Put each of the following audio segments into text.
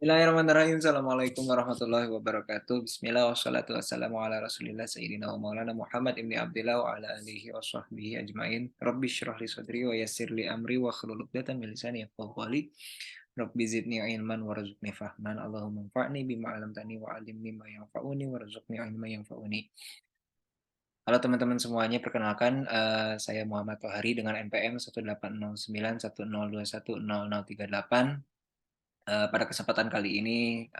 Bismillahirrahmanirrahim. Assalamualaikum warahmatullahi wabarakatuh. Bismillah wassalatu wassalamu ala rasulillah sayyidina wa maulana Muhammad ibni Abdillah wa ala alihi wa sahbihi ajma'in. Rabbi syrah li sadri wa yassir li amri wa hlul 'uqdatam min lisani yafqahu qawli. Rabbi zidni ilman warzuqni fahman. Allahumma anfa'ni bima 'allamtani wa 'allimni ma yanfa'uni warzuqni ilman yanfa'uni. Halo teman-teman semuanya, perkenalkan saya Muhammad Tohari dengan NPM 180910210038. Pada kesempatan kali ini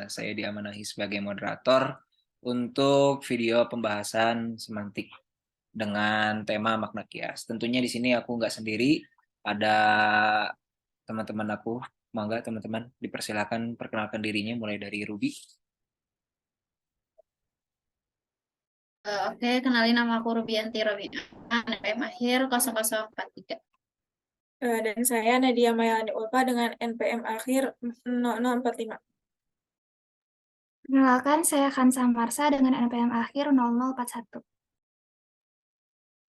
saya diamanahi sebagai moderator untuk video pembahasan semantik dengan tema makna kias. Tentunya di sini aku nggak sendiri, ada teman-teman aku. Mangga teman-teman dipersilakan perkenalkan dirinya mulai dari Ruby. Oke, kenalin nama aku Rubianti Robina, NPM akhir 0043. Dan saya Nadia Mayani Ulfa dengan NPM akhir 0045. Perkenalkan, saya Kansa Marsa dengan NPM akhir 0041.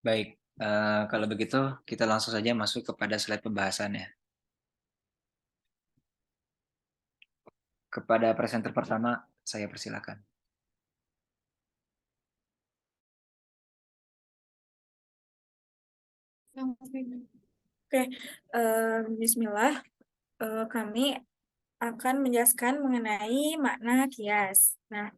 Baik, kalau begitu kita langsung saja masuk kepada slide pembahasannya. Kepada presenter pertama, saya persilakan. Oke, Bismillah. Kami akan menjelaskan mengenai makna kias. Nah,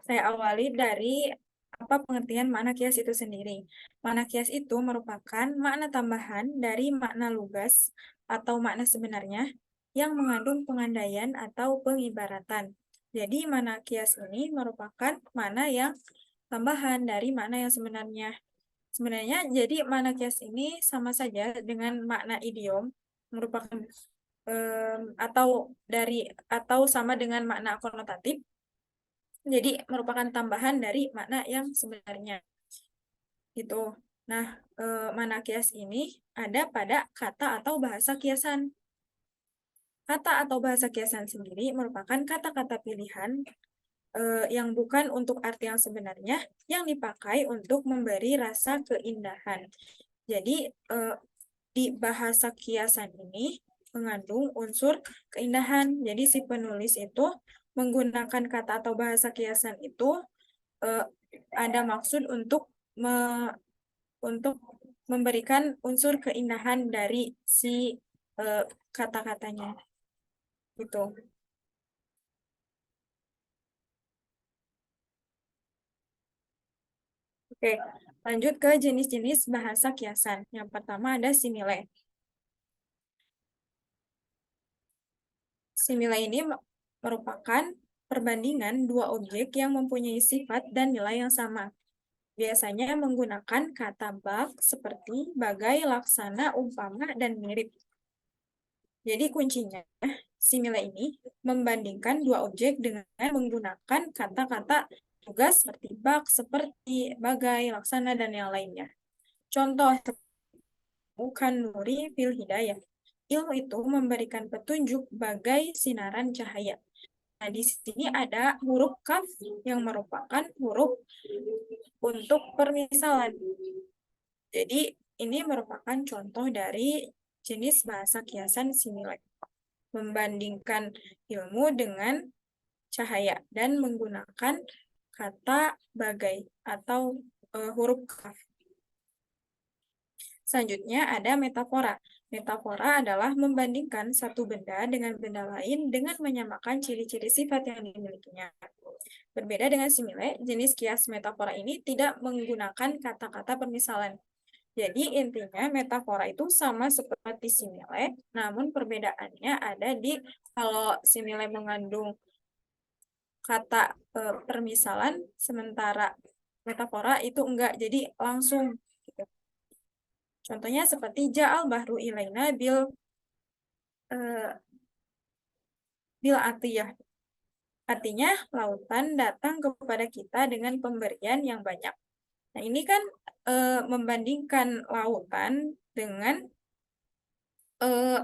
saya awali dari apa pengertian makna kias itu sendiri. Makna kias itu merupakan makna tambahan dari makna lugas atau makna sebenarnya yang mengandung pengandaian atau pengibaratan. Jadi, makna kias ini merupakan makna yang tambahan dari makna yang sebenarnya. Sebenarnya, jadi makna kias ini sama saja dengan makna idiom, merupakan atau sama dengan makna konotatif. Jadi merupakan tambahan dari makna yang sebenarnya. Gitu. Nah, makna kias ini ada pada kata atau bahasa kiasan. Kata atau bahasa kiasan sendiri merupakan kata-kata pilihan yang bukan untuk arti yang sebenarnya, yang dipakai untuk memberi rasa keindahan. Jadi, di bahasa kiasan ini mengandung unsur keindahan. Jadi, si penulis itu menggunakan kata atau bahasa kiasan itu ada maksud untuk memberikan unsur keindahan dari si kata-katanya. Gitu. Oke, lanjut ke jenis-jenis bahasa kiasan. Yang pertama ada simile. Simile ini merupakan perbandingan dua objek yang mempunyai sifat dan nilai yang sama. Biasanya menggunakan kata bak seperti, bagai, laksana, umpama, dan mirip. Jadi kuncinya, simile ini membandingkan dua objek dengan menggunakan kata-kata tugas seperti bak, seperti, bagai, laksana, dan yang lainnya. Contoh, bukan nuri fil hidayah. Ilmu itu memberikan petunjuk bagai sinaran cahaya. Nah, di sini ada huruf kaf yang merupakan huruf untuk permisalan. Jadi, ini merupakan contoh dari jenis bahasa kiasan simile. Membandingkan ilmu dengan cahaya dan menggunakan kata bagai atau huruf kaf. Selanjutnya ada metafora. Metafora adalah membandingkan satu benda dengan benda lain dengan menyamakan ciri-ciri sifat yang dimilikinya. Berbeda dengan simile, jenis kias metafora ini tidak menggunakan kata-kata permisalan. Jadi intinya metafora itu sama seperti simile, namun perbedaannya ada di kalau simile mengandung kata permisalan, sementara metafora itu enggak, jadi langsung. Gitu. Contohnya seperti ja'al bahru ilaina bil atiyah. Artinya lautan datang kepada kita dengan pemberian yang banyak. Nah, ini kan membandingkan lautan dengan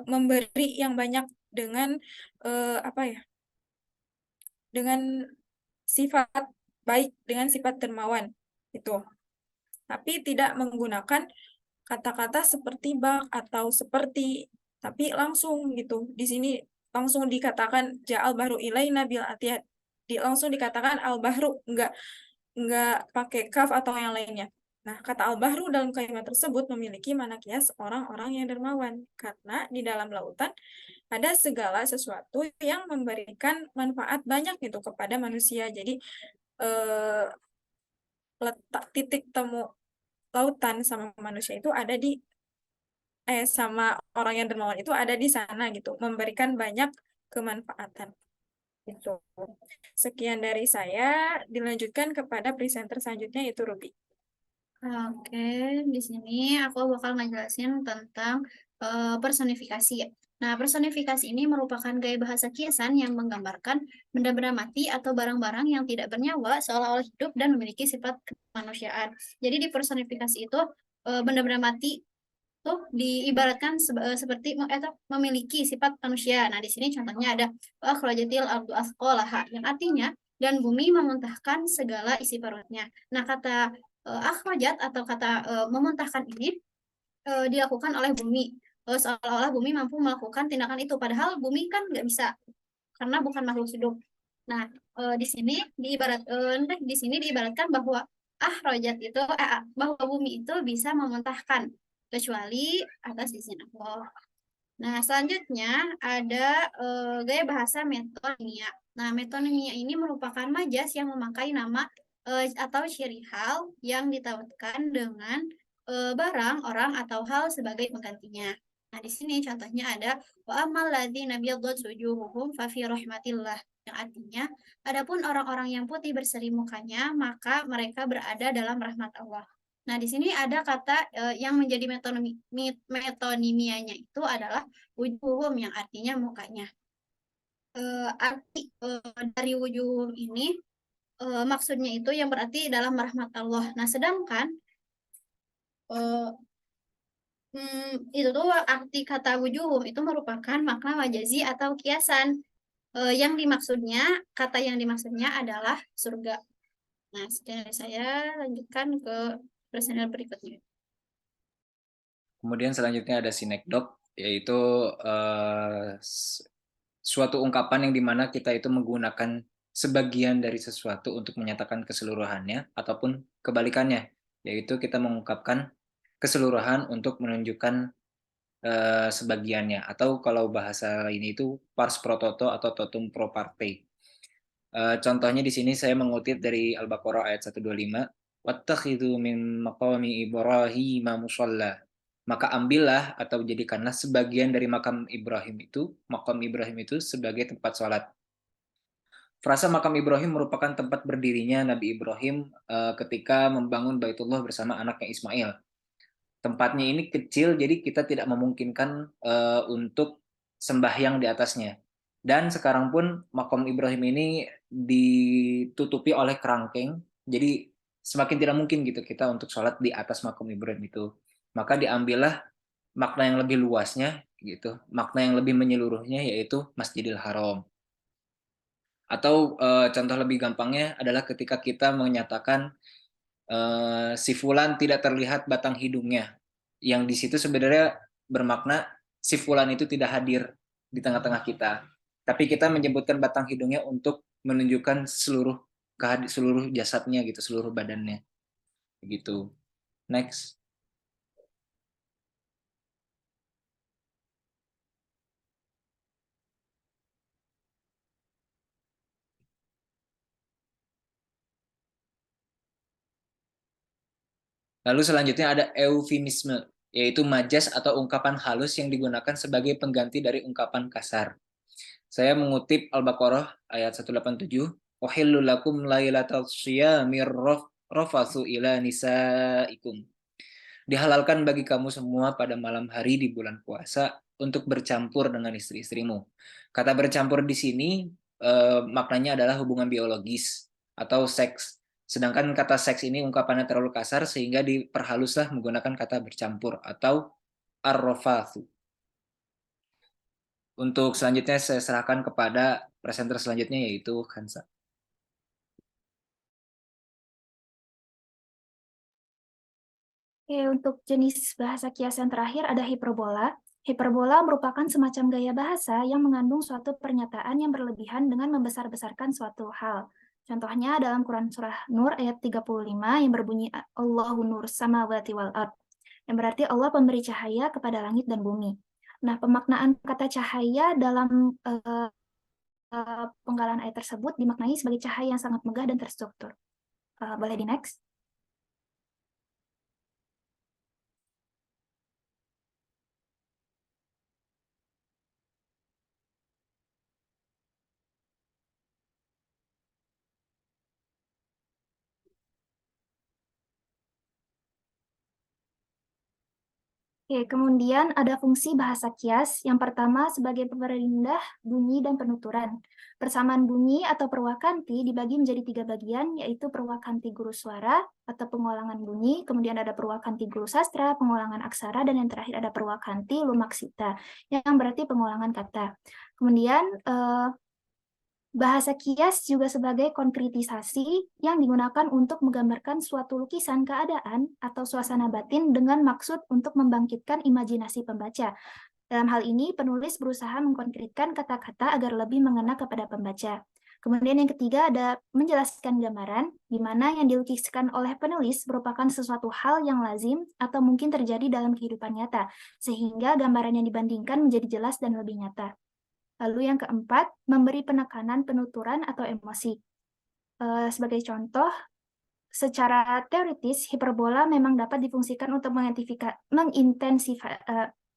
memberi yang banyak dengan apa ya? Dengan sifat baik, dengan sifat dermawan itu. Tapi tidak menggunakan kata-kata seperti bak atau seperti, tapi langsung gitu. Di sini langsung dikatakan ja'al bahru ilaina bil atiyah, langsung dikatakan al bahru, enggak pakai kaf atau yang lainnya. Nah, kata al bahru dalam kalimat tersebut memiliki makna kias orang-orang yang dermawan, karena di dalam lautan ada segala sesuatu yang memberikan manfaat banyak itu kepada manusia. Jadi letak titik temu lautan sama manusia itu ada di sama orang yang dermawan itu ada di sana gitu, memberikan banyak kemanfaatan. Gitu. Sekian dari saya, dilanjutkan kepada presenter selanjutnya yaitu Ruby. Oke, di sini aku bakal ngejelasin tentang personifikasi ya. Nah, personifikasi ini merupakan gaya bahasa kiasan yang menggambarkan benda-benda mati atau barang-barang yang tidak bernyawa seolah-olah hidup dan memiliki sifat kemanusiaan. Jadi di personifikasi itu benda-benda mati tuh diibaratkan seperti memiliki sifat manusia. Nah, di sini contohnya ada akhrajatil ardu asqalaha yang artinya dan bumi memuntahkan segala isi perutnya. Nah, kata akhrajat atau kata memuntahkan ini dilakukan oleh bumi. Seolah-olah bumi mampu melakukan tindakan itu, padahal bumi kan nggak bisa karena bukan makhluk hidup. Nah, di sini diibaratkan bahwa akhrajat itu bahwa bumi itu bisa memuntahkan kecuali atas izin Allah. Nah, selanjutnya ada gaya bahasa metonimia. Nah, metonimia ini merupakan majas yang memakai nama atau ciri hal yang ditautkan dengan barang, orang, atau hal sebagai penggantinya. Nah, di sini contohnya ada wa amal ladzina biyaddat wujuhuhum fa fi rahmatillah, yang artinya adapun orang-orang yang putih berseri mukanya, maka mereka berada dalam rahmat Allah. Nah, di sini ada kata yang menjadi metonimianya itu adalah wujuhum yang artinya mukanya. Arti dari wujuhum ini maksudnya itu yang berarti dalam rahmat Allah. Nah, sedangkan itu tuh arti kata wujuhum itu merupakan makna majazi atau kiasan. Kata yang dimaksudnya adalah surga. Nah, sekian dari saya, lanjutkan ke presenter berikutnya. Kemudian selanjutnya ada sinekdok, yaitu suatu ungkapan yang dimana kita itu menggunakan sebagian dari sesuatu untuk menyatakan keseluruhannya, ataupun kebalikannya, yaitu kita mengungkapkan keseluruhan untuk menunjukkan sebagiannya, atau kalau bahasa ini itu pars pro toto atau totum pro parte. Contohnya di sini saya mengutip dari Al-Baqarah ayat 125, wattakhidhu min maqami Ibrahim musalla. Maka ambillah atau jadikanlah sebagian dari makam Ibrahim itu sebagai tempat sholat. Frasa makam Ibrahim merupakan tempat berdirinya Nabi Ibrahim ketika membangun Baitullah bersama anaknya Ismail. Tempatnya ini kecil, jadi kita tidak memungkinkan untuk sembahyang di atasnya. Dan sekarang pun makam Ibrahim ini ditutupi oleh kerangkeng, jadi semakin tidak mungkin gitu kita untuk sholat di atas makam Ibrahim itu. Maka diambillah makna yang lebih luasnya gitu, makna yang lebih menyeluruhnya, yaitu Masjidil Haram. Atau contoh lebih gampangnya adalah ketika kita menyatakan si fulan tidak terlihat batang hidungnya, yang di situ sebenarnya bermakna si fulan itu tidak hadir di tengah-tengah kita, tapi kita menyebutkan batang hidungnya untuk menunjukkan seluruh jasadnya gitu, seluruh badannya begitu. Next. Lalu selanjutnya ada eufemisme, yaitu majas atau ungkapan halus yang digunakan sebagai pengganti dari ungkapan kasar. Saya mengutip Al-Baqarah ayat 187, "Uhillu lakum lailatal syiyamir rafatsu ila nisaikum." Dihalalkan bagi kamu semua pada malam hari di bulan puasa untuk bercampur dengan istri-istrimu. Kata bercampur di sini maknanya adalah hubungan biologis atau seks. Sedangkan kata seks ini ungkapannya terlalu kasar sehingga diperhaluslah menggunakan kata bercampur atau ar-rafatsu. Untuk selanjutnya saya serahkan kepada presenter selanjutnya, yaitu Hansa. Oke, untuk jenis bahasa kiasan terakhir ada hiperbola. Hiperbola merupakan semacam gaya bahasa yang mengandung suatu pernyataan yang berlebihan dengan membesar-besarkan suatu hal. Contohnya dalam Quran Surah Nur ayat 35 yang berbunyi Allahu nur samawati wal ard, yang berarti Allah pemberi cahaya kepada langit dan bumi. Nah, pemaknaan kata cahaya dalam penggalan ayat tersebut dimaknai sebagai cahaya yang sangat megah dan terstruktur. Boleh di next? Oke, kemudian ada fungsi bahasa kias. Yang pertama sebagai perindah bunyi dan penuturan. Persamaan bunyi atau perwakanti dibagi menjadi 3 bagian, yaitu perwakanti guru suara atau pengulangan bunyi, kemudian ada perwakanti guru sastra, pengulangan aksara, dan yang terakhir ada perwakanti lumaksita, yang berarti pengulangan kata. Kemudian bahasa kias juga sebagai konkretisasi yang digunakan untuk menggambarkan suatu lukisan keadaan atau suasana batin dengan maksud untuk membangkitkan imajinasi pembaca. Dalam hal ini, penulis berusaha mengkonkretkan kata-kata agar lebih mengena kepada pembaca. Kemudian yang ketiga ada menjelaskan gambaran, di mana yang dilukiskan oleh penulis merupakan sesuatu hal yang lazim atau mungkin terjadi dalam kehidupan nyata, sehingga gambaran yang dibandingkan menjadi jelas dan lebih nyata. Lalu yang keempat, memberi penekanan penuturan atau emosi. Sebagai contoh, secara teoritis, hiperbola memang dapat difungsikan untuk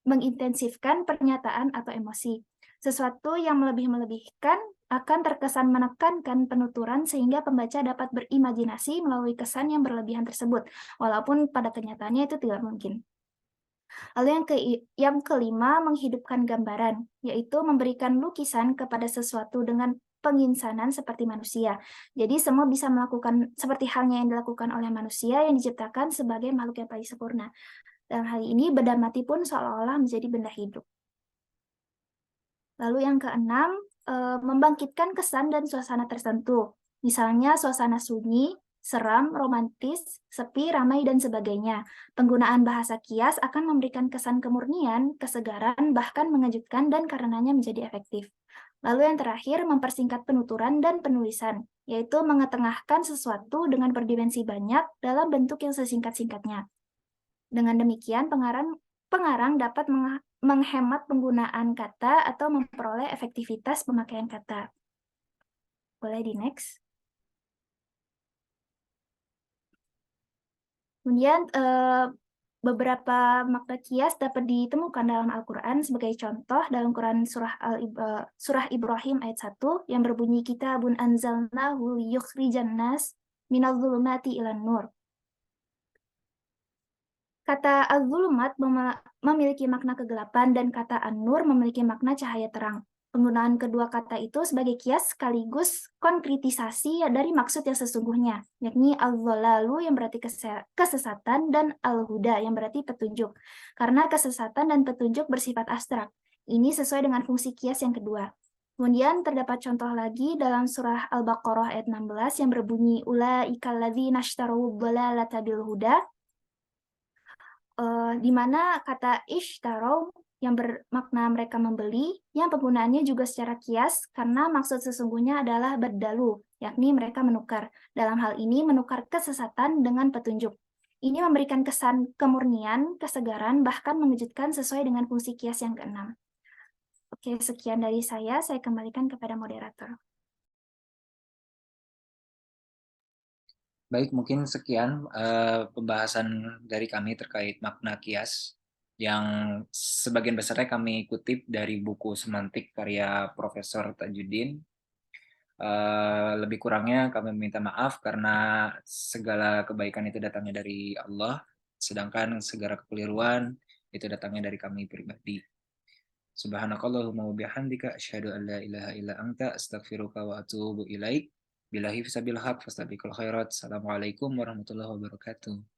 mengintensifkan pernyataan atau emosi. Sesuatu yang melebihkan akan terkesan menekankan penuturan sehingga pembaca dapat berimajinasi melalui kesan yang berlebihan tersebut, walaupun pada kenyataannya itu tidak mungkin. Lalu yang kelima, menghidupkan gambaran, yaitu memberikan lukisan kepada sesuatu dengan penginsanan seperti manusia. Jadi semua bisa melakukan seperti halnya yang dilakukan oleh manusia yang diciptakan sebagai makhluk yang paling sempurna. Dalam hal ini, benda mati pun seolah-olah menjadi benda hidup. Lalu yang keenam, membangkitkan kesan dan suasana tertentu. Misalnya suasana sunyi, seram, romantis, sepi, ramai, dan sebagainya. Penggunaan bahasa kias akan memberikan kesan kemurnian, kesegaran, bahkan mengejutkan dan karenanya menjadi efektif. Lalu yang terakhir, mempersingkat penuturan dan penulisan, yaitu mengetengahkan sesuatu dengan berdimensi banyak dalam bentuk yang sesingkat-singkatnya. Dengan demikian, pengarang dapat menghemat penggunaan kata atau memperoleh efektivitas pemakaian kata. Boleh di next. Kemudian beberapa makna kias dapat ditemukan dalam Al-Quran sebagai contoh dalam Quran Surah Ibrahim ayat 1 yang berbunyi kitabun anzalnahu liyukhrijan nas minadh dhulumati ilan nur. Kata az-zulumat memiliki makna kegelapan dan kata an-nur memiliki makna cahaya terang. Penggunaan kedua kata itu sebagai kias sekaligus konkretisasi dari maksud yang sesungguhnya, yakni al-dhalalu yang berarti kesesatan dan al-huda yang berarti petunjuk. Karena kesesatan dan petunjuk bersifat abstrak. Ini sesuai dengan fungsi kias yang kedua. Kemudian terdapat contoh lagi dalam surah Al-Baqarah ayat 16 yang berbunyi ulaika alladzina ishtarawud dhalalata bil huda, di mana kata ishtarau yang bermakna mereka membeli, yang penggunaannya juga secara kias karena maksud sesungguhnya adalah berdalu, yakni mereka menukar. Dalam hal ini menukar kesesatan dengan petunjuk. Ini memberikan kesan kemurnian, kesegaran, bahkan mengejutkan sesuai dengan fungsi kias yang keenam. Oke, sekian dari saya kembalikan kepada moderator. Baik, mungkin sekian pembahasan dari kami terkait makna kias yang sebagian besarnya kami kutip dari buku Semantik karya Profesor Tajuddin. Lebih kurangnya kami minta maaf karena segala kebaikan itu datangnya dari Allah, sedangkan segala kekeliruan itu datangnya dari kami pribadi. Subhanakallahumma wa bihamdika asyhadu an la ilaha illa anta astaghfiruka wa atubu ilaik. Billahi fisabil haq fastabiqul khairat. Assalamualaikum warahmatullahi wabarakatuh.